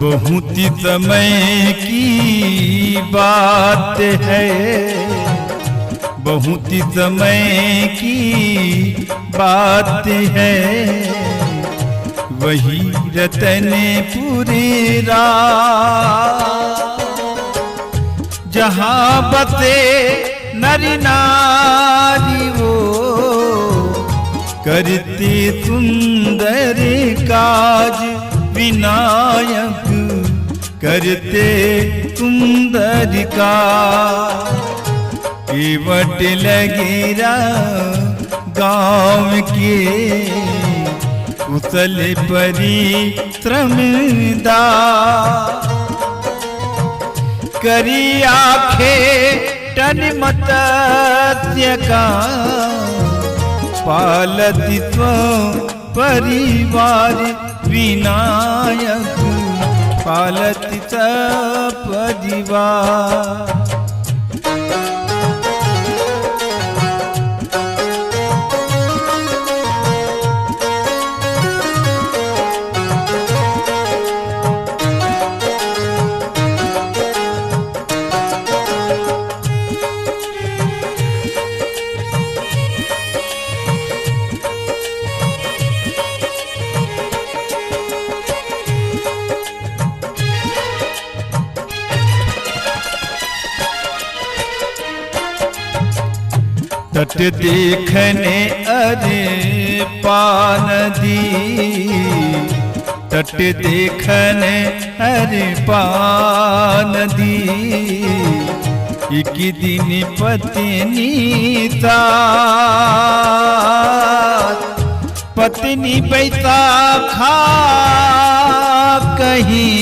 बहुत समय की बात है, बहुत समय की बात है, वही रतनपुरी रात जहाँ बसे नरी नारी वो करते सुंदर काज, विनायक करते सुंदर काज। केवट लगेरा गाँव के कुशल परिश्रमदा, करी आखे टन मत्स्य का, पालति स्व परिवार, विनायक पालति परिवार। तट देखने अरे पानदी, तट देखने अरे पानदी, एक दिन पत्नी साथ, पत्नी बैसाखा कहीं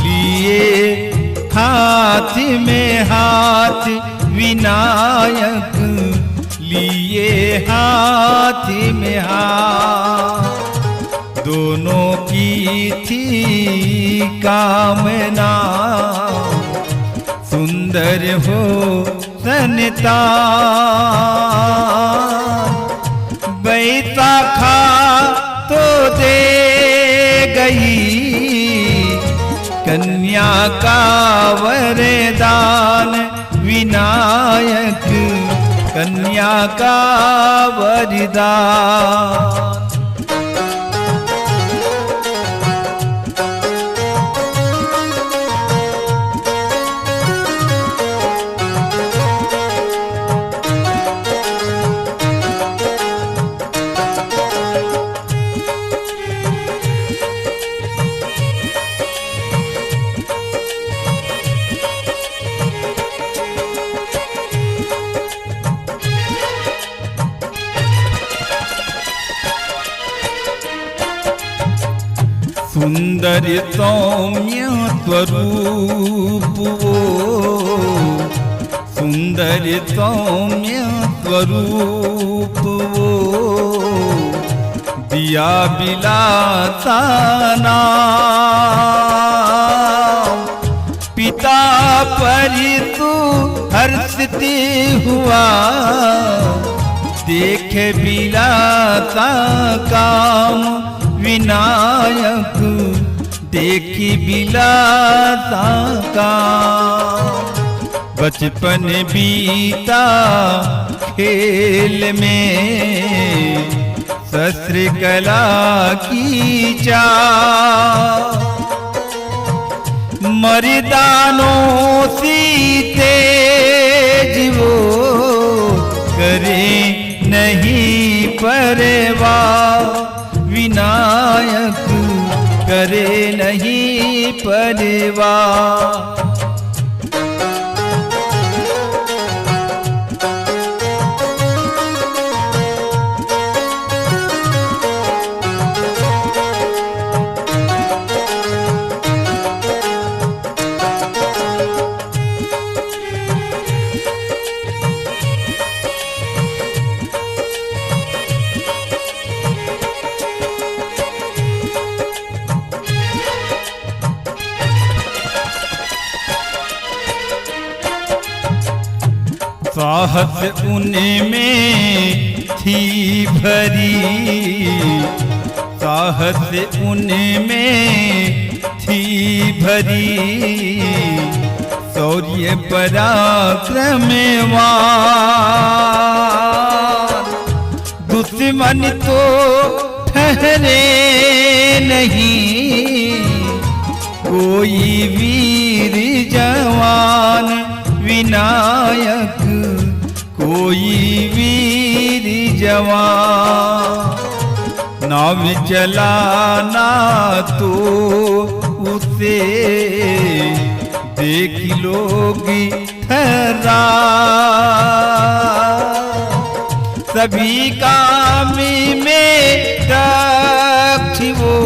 लिए हाथ में हाथ, विनायक लिए हाथ में हाथ। दोनों की थी कामना सुंदर हो संतान, बैसाखा तो दे गई कन्या का वरदान, विनायक कन्या का वरदान। सुंदर सौम्य स्वरूप वो, सुंदर सौम्य स्वरूप वो, दिया बिलासा नाम, पिता परितु हर्षित हुआ, देखे बिलासा काम, विनायक देखी बिलासा का। बचपन बीता खेल में, शस्त्र कला की चाह, मर्दानों सी तेज वो करे नहीं परवाह, विनायक करे नहीं परवाह। साहस उनमें थी भरी, साहस उनमें थी बुद्धि भरी शौर्य पराक्रमवान, दुश्मन तो ठहरे नहीं कोई वीर जवान विनायक, कोई वीर जवान। नाव चलाना तो उसे देख लोग ठहरा, सभी काम में दक्ष वो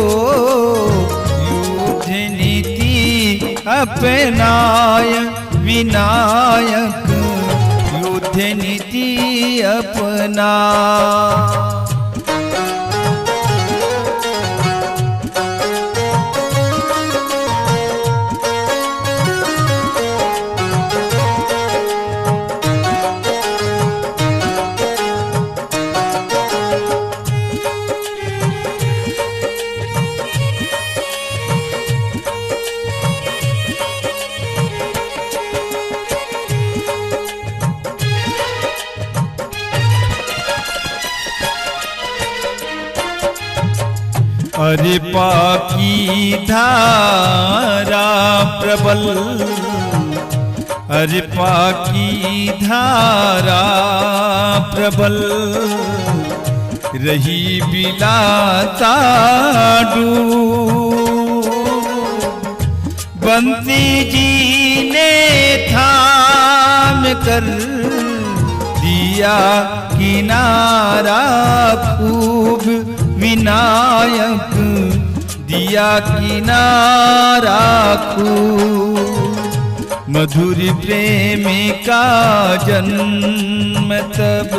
युद्ध नीति अपनाय विनायक, युद्ध नीति अपना। अरे पाकी धारा प्रबल, अरे पाकी धारा प्रबल, रही बिलाता डूब। बंसी जी ने थाम कर दिया किनारा खूब, विनायक दिया किनारा खूब। मधुर प्रेम का जन्म तब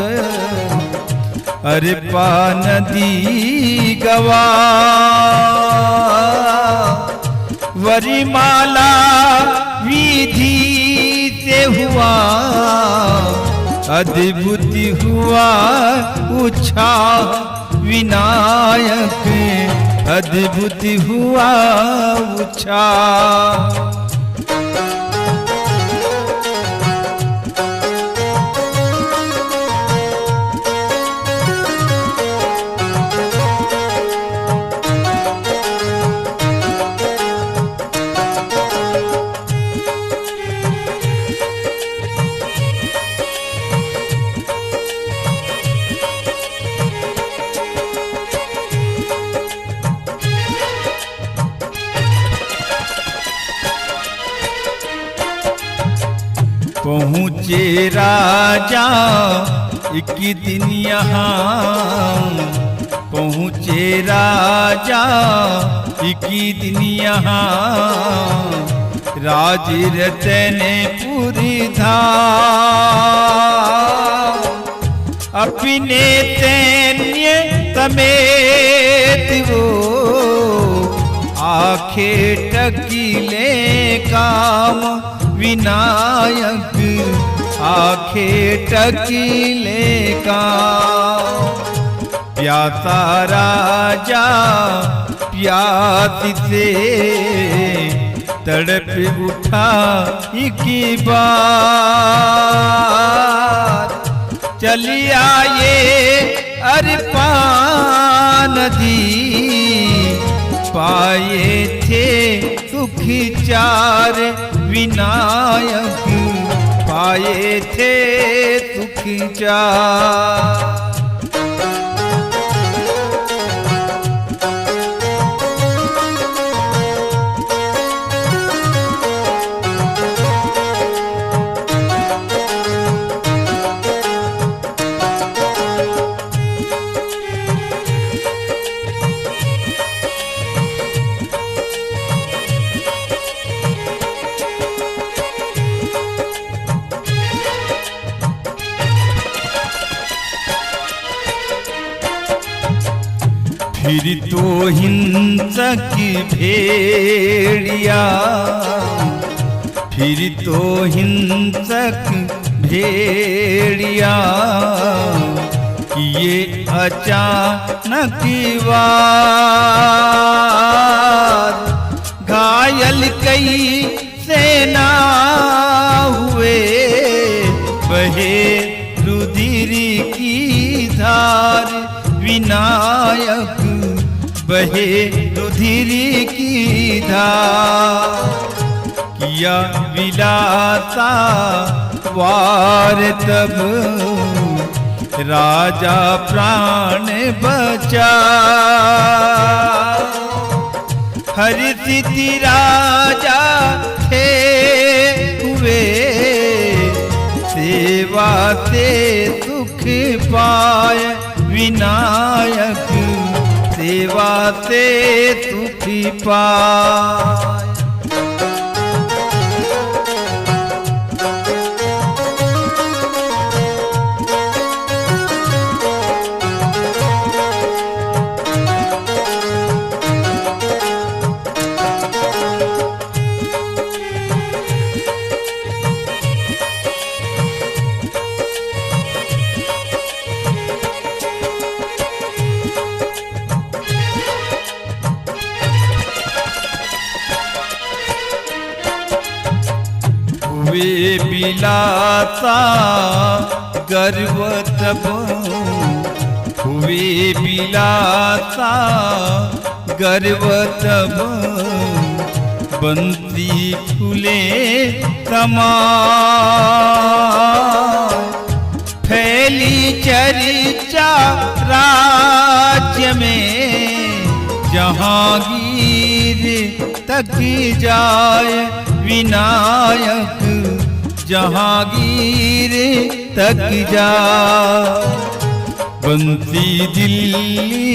अरे पा नदी गवा, वरिमाला विधि से हुआ अद्भुत हुआ उत्साह विनायक, अद्भुत हुआ उत्साह। पहुँचे राजा एक दिन यहाँ, पहुँचे राजा एक दिन यहाँ, राज रतनपुर धाम। अपने सैन्य समेत वो आखे टकीले काम, विनायक आखे टकीले का। प्यासा राजा प्यास से तड़प उठा एक बार, चली आए अरपा नदी, पाए थे सुख चार, विनायक पाए थे सुख चार। फिर तो हिंसक भेड़िया, फिर तो हिंसक भेड़िया, किए अचानक वार, घायल बहे रुधिर की धार। किया विलासा वार तब राजा प्राण बचा। हर्षित राजा थे हुए सेवा से सुख पाए। विनायक सेवा से सुख पाए। वे बिलासा गर्व तब हुए बिलासा गर्व तब। बंसी फूले समाए फैली चर्चा राज्य में। जहांगीर तक जाए विनायक जहांगीर तक जा। बंसी दिल्ली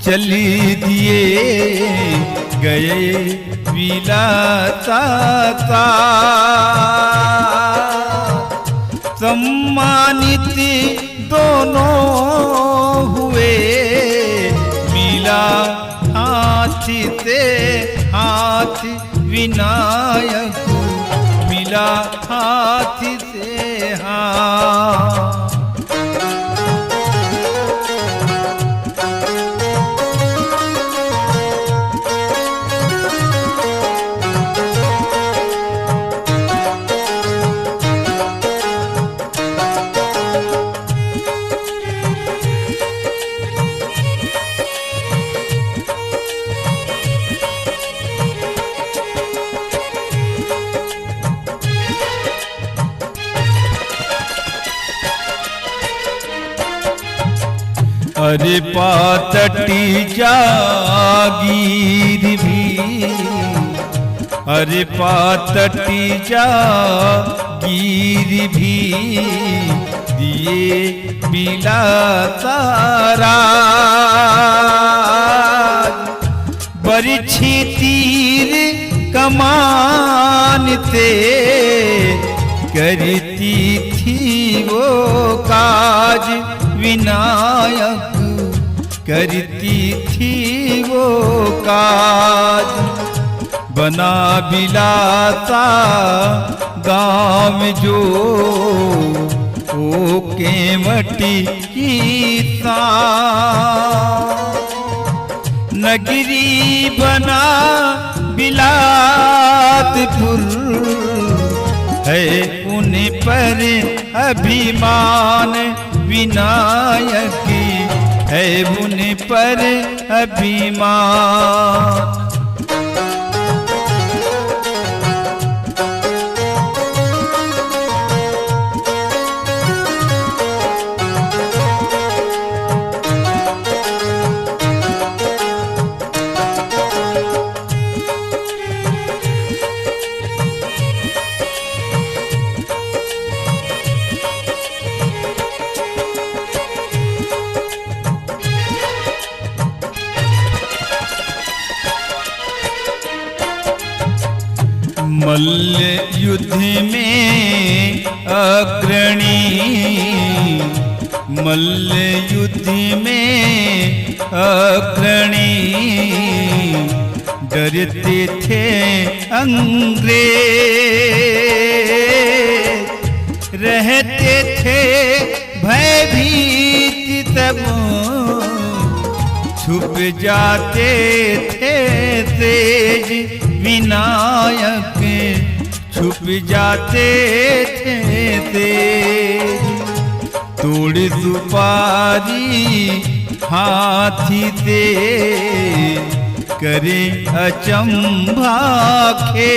चली दिए गए विलासा का। सम्मानित दोनों हुए मिला हाथ से हाथ। विनायक मिला हाथ से हाथ। अरे पातटी जागीर भी अरे पातटी जागीर भी दिए बिलासा राज। बरछी तीर कमान से करती थी वो काज। विनायक करती थी वो काज। बना बिलासा गाँव जो ओ केवटी की नगरी बना बिलासपुर। है उन पर अभिमान विनायक है उन पर अभिमान। मल्ल युद्ध में अग्रणी मल्ल युद्ध में अग्रणी डरते थे अंग्रेज रहते थे भयभीत तब छुप जाते थे तेज विनायक छुप जाते थे तेज तोड़ सुपारी हाथी ते करे अचंभा खे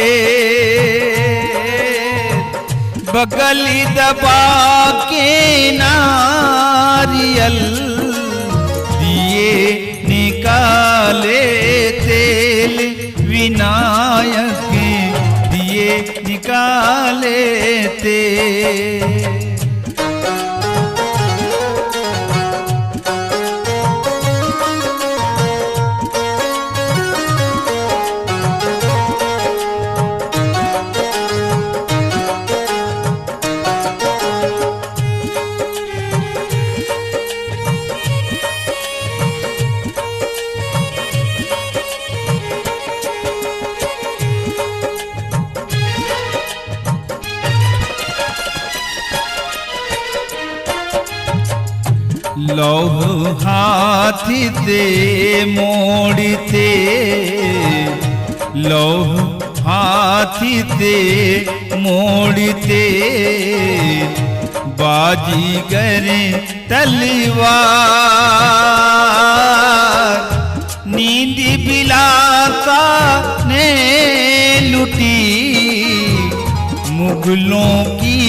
बगली दबा के नारियल दिए निकाले तेल विनायक दिए निकाले तेल। लौह हाथी ते मोड़ते लौह हाथी ते मोड़ते बाजीगर तलवार नींद बिलासा ने लुटी मुगलों की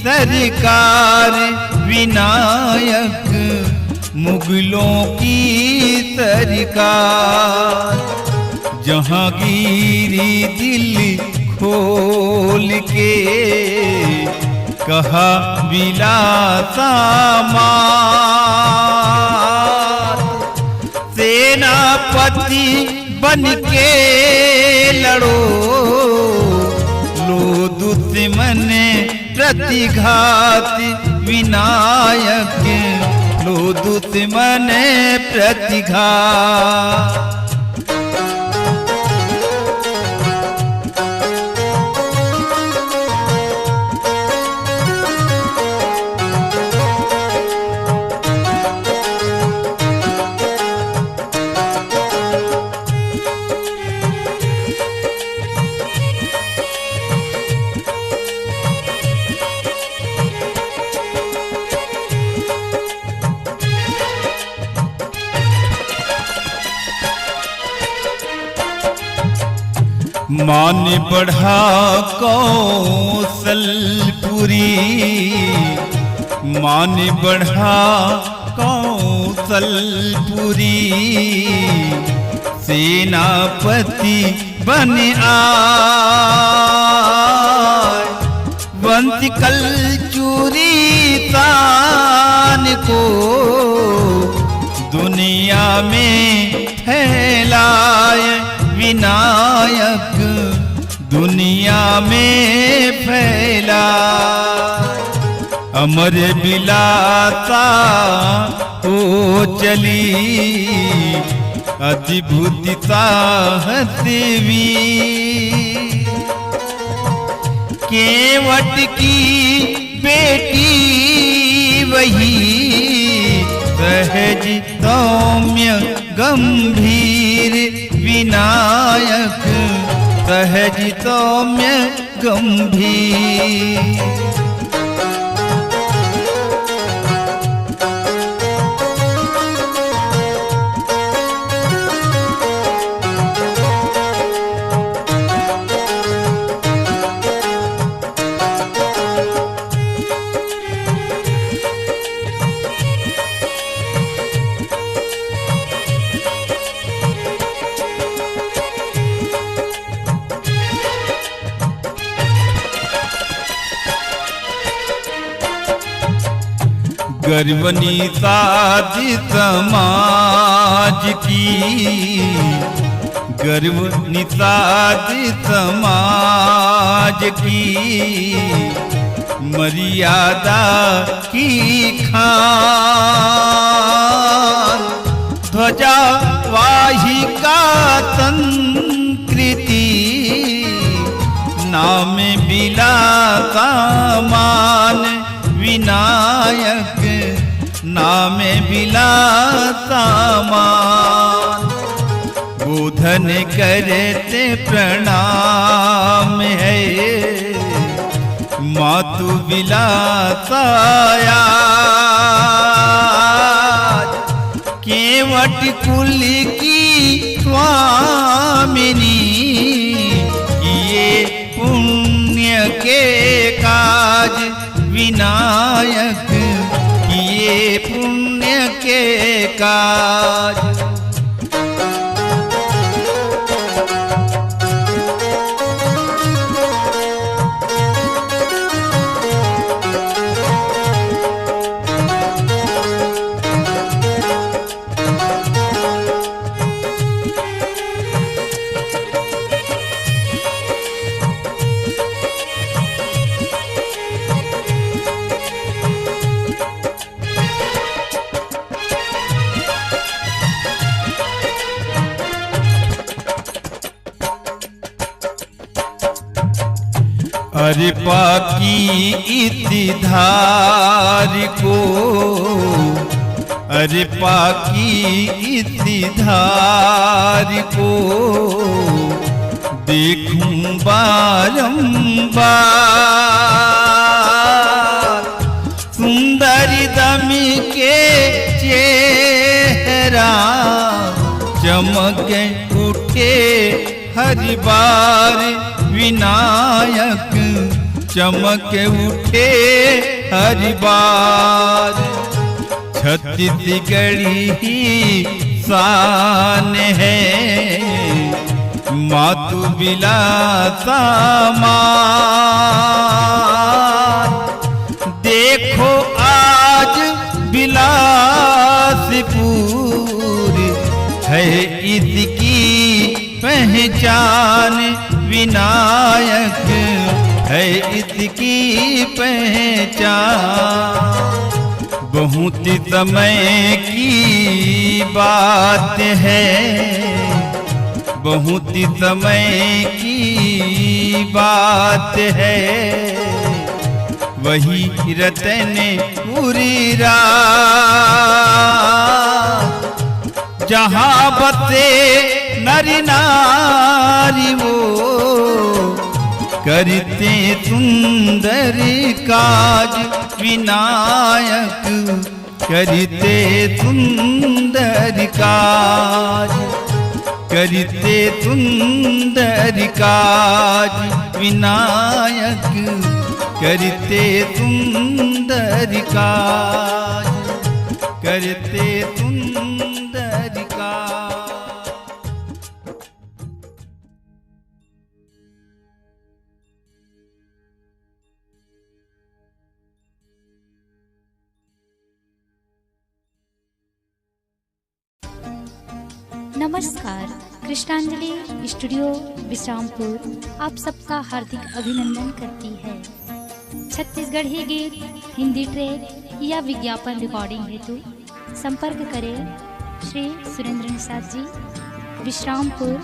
सरकार विनायक मुगलों की सरकार। जहांगीरी दिल खोल के कहा बिलासा मार सेनापति बन के लड़ो लो दुश्मन प्रतिघात विनायक लो दुश्मन प्रतिघात। मान बढ़ा कौशलपुरी मान बढ़ा कौशलपुरी सेनापति बन आए वंश कलचूरी तान को दुनिया में फैलाए विनायक दुनिया में फैला। अमर बिलासा हो चली अद्भुत साहसवी केवट की बेटी वही सहज सौम्य गंभीर विनायक सहज सौम्य गंभीर। गर्वनी साध समाज की गर्वनी साध समाज की मर्यादा की खान ध्वजा वाहिका संस्कृति नाम बिलासा मान विनायक नाम बिलासा मान। बोधन करते प्रणाम है मातु बिलासा आज के वटकुल की स्वामिनी, ये पुण्य के काज विनायक, ये पुण्य के काज। अरे पाकी इति धार को, अरे पाकी इति धार को देखूं बारंबार। सुंदरी दमी के चेहरा चमके उठे हर बार, विनायक चमके उठे हर बार। छत्तीसगढ़ी ही शान है, मातु बिलासा मान। देखो आज बिलासपुर है इसकी पहचान, विनायक है इसकी पहचान। बहुत समय की बात है, बहुत समय की बात है, वही रतनपुरी रात, जहाँ बसे नर नारी वो करते सुंदर काज, विनायक करते सुंदर काज, करते सुंदर काज, विनायक करते सुंदर काज, करते सुंदर काज। नमस्कार, कृष्णांजलि स्टूडियो विश्रामपुर आप सबका हार्दिक अभिनंदन करती है। छत्तीसगढ़ी गीत, हिंदी ट्रैक या विज्ञापन रिकॉर्डिंग हेतु संपर्क करें श्री सुरेंद्र निषाद जी, विश्रामपुर।